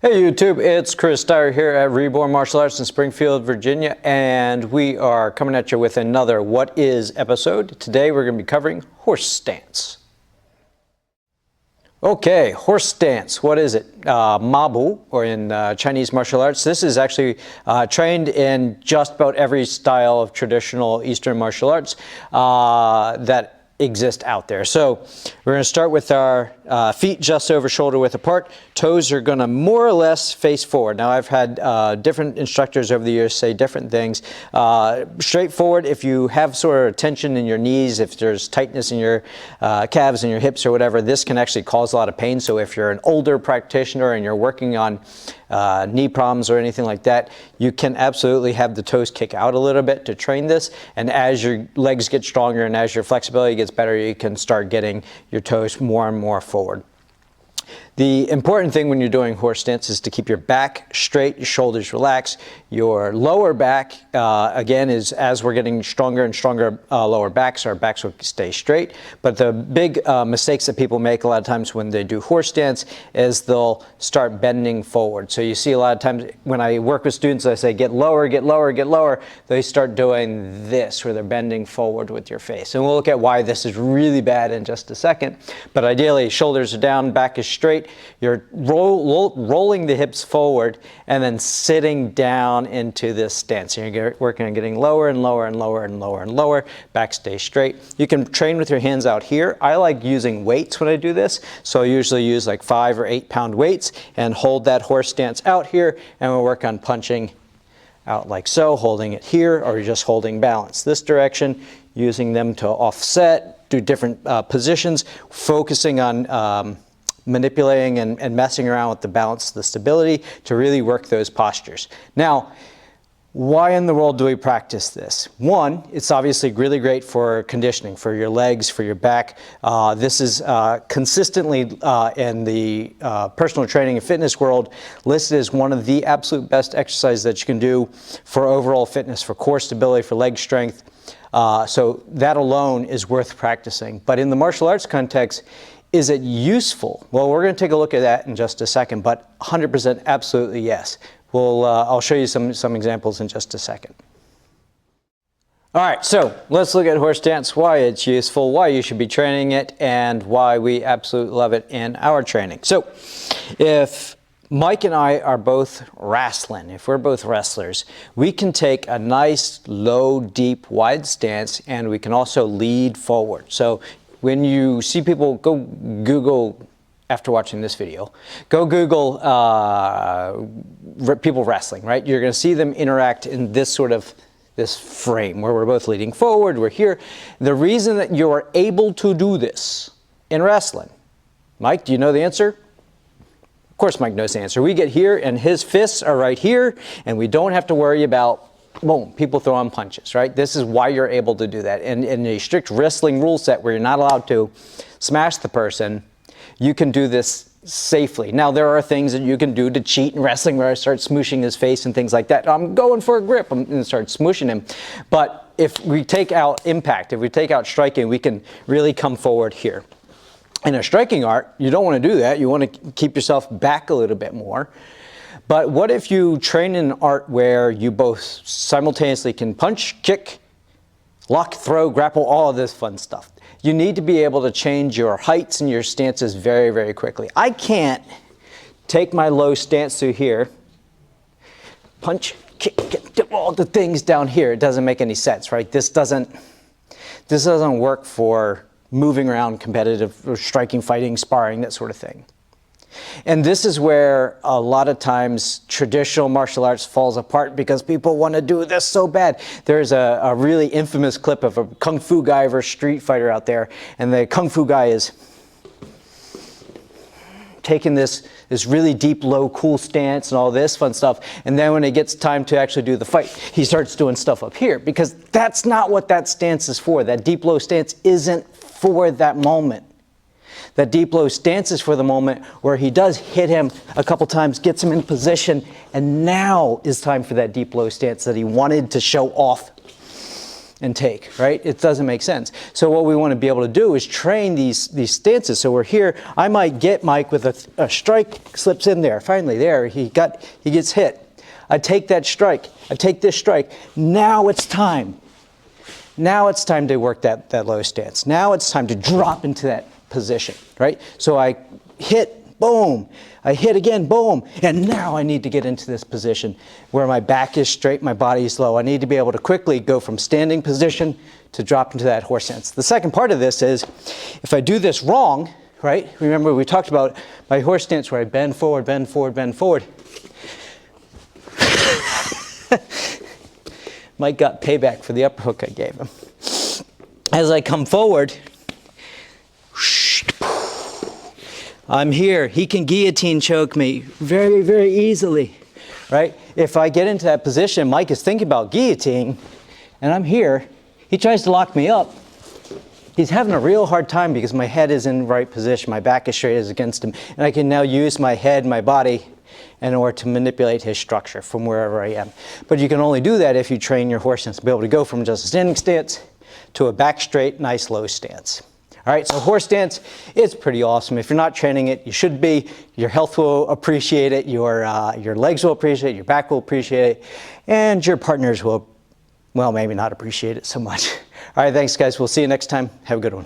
Hey YouTube, it's Chris Dyer here at Reborn Martial Arts in Springfield, Virginia, and we are coming at you with another What Is episode. Today we're going to be covering horse stance. Okay, horse stance, what is it? Mabu, or in Chinese martial arts. This is actually trained in just about every style of traditional Eastern martial arts that exist out there. So we're going to start with our feet just over shoulder width apart. Toes are going to more or less face forward. Now I've had different instructors over the years say different things. Straightforward, if you have sort of tension in your knees, if there's tightness in your calves and your hips or whatever, this can actually cause a lot of pain. So if you're an older practitioner and you're working on knee problems or anything like that, you can absolutely have the toes kick out a little bit to train this. And as your legs get stronger and as your flexibility gets better, you can start getting your toes more and more forward. The important thing when you're doing horse stance is to keep your back straight, your shoulders relaxed. Your lower back, again, is as we're getting stronger and stronger lower backs, our backs will stay straight. But the big mistakes that people make a lot of times when they do horse stance is they'll start bending forward. So you see a lot of times when I work with students, I say get lower, get lower, get lower. They start doing this where they're bending forward with your face. And we'll look at why this is really bad in just a second. But ideally, shoulders are down, back is straight. You're rolling the hips forward and then sitting down into this stance. You're working on getting lower and lower and lower and lower and lower. Back stays straight. You can train with your hands out here. I like using weights when I do this. So I usually use like 5 or 8 pound weights and hold that horse stance out here, and we'll work on punching out like so, holding it here, or just holding balance this direction, using them to offset, do different positions, focusing on manipulating and messing around with the balance, the stability to really work those postures. Now, why in the world do we practice this? One, it's obviously really great for conditioning, for your legs, for your back. This is consistently in the personal training and fitness world listed as one of the absolute best exercises that you can do for overall fitness, for core stability, for leg strength. So that alone is worth practicing. But in the martial arts context, is it useful? Well, we're going to take a look at that in just a second, but 100% absolutely yes. I'll show you some examples in just a second. All right, so let's look at horse stance, why it's useful, why you should be training it, and why we absolutely love it in our training. So if Mike and I are both wrestling, if we're both wrestlers, we can take a nice, low, deep, wide stance, and we can also lead forward. So when you see people, go Google, after watching this video, go Google people wrestling, right? You're going to see them interact in this frame where we're both leading forward, we're here. The reason that you're able to do this in wrestling, Mike, do you know the answer? Of course Mike knows the answer. We get here and his fists are right here, and we don't have to worry about boom, people throw on punches, right? This is why you're able to do that. And in a strict wrestling rule set where you're not allowed to smash the person, you can do this safely. Now, there are things that you can do to cheat in wrestling where I start smooshing his face and things like that. I'm going for a grip and start smooshing him. But if we take out impact, if we take out striking, we can really come forward here. In a striking art, you don't want to do that. You want to keep yourself back a little bit more. But what if you train in an art where you both simultaneously can punch, kick, lock, throw, grapple, all of this fun stuff? You need to be able to change your heights and your stances very, very quickly. I can't take my low stance through here, punch, kick, get all the things down here. It doesn't make any sense, right? This doesn't work for moving around competitive or striking, fighting, sparring, that sort of thing. And this is where a lot of times traditional martial arts falls apart because people want to do this so bad. There's a really infamous clip of a Kung Fu guy versus Street Fighter out there, and the Kung Fu guy is taking this really deep, low, cool stance and all this fun stuff, and then when it gets time to actually do the fight, he starts doing stuff up here because that's not what that stance is for. That deep, low stance isn't for that moment. That deep low stance is for the moment where he does hit him a couple times, gets him in position, and now is time for that deep low stance that he wanted to show off and take, right? It doesn't make sense. So what we want to be able to do is train these stances. So we're here, I might get Mike with a strike, slips in there, finally there, he gets hit. I take that strike, I take this strike, now it's time. Now it's time to work that low stance. Now it's time to drop into that position, right? So I hit, boom. I hit again, boom. And now I need to get into this position where my back is straight, my body is low. I need to be able to quickly go from standing position to drop into that horse stance. The second part of this is, if I do this wrong, right? Remember we talked about my horse stance where I bend forward, bend forward, bend forward. Mike got payback for the upper hook I gave him. As I come forward, I'm here. He can guillotine choke me very, very easily, right? If I get into that position, Mike is thinking about guillotine, and I'm here. He tries to lock me up. He's having a real hard time because my head is in the right position. My back is straight as against him, and I can now use my head, my body, in order to manipulate his structure from wherever I am. But you can only do that if you train your horse stance to be able to go from just a standing stance to a back straight, nice low stance. All right, so horse stance, it's pretty awesome. If you're not training it, you should be. Your health will appreciate it, your legs will appreciate it, your back will appreciate it, and your partners will, well, maybe not appreciate it so much. All right, thanks guys, we'll see you next time. Have a good one.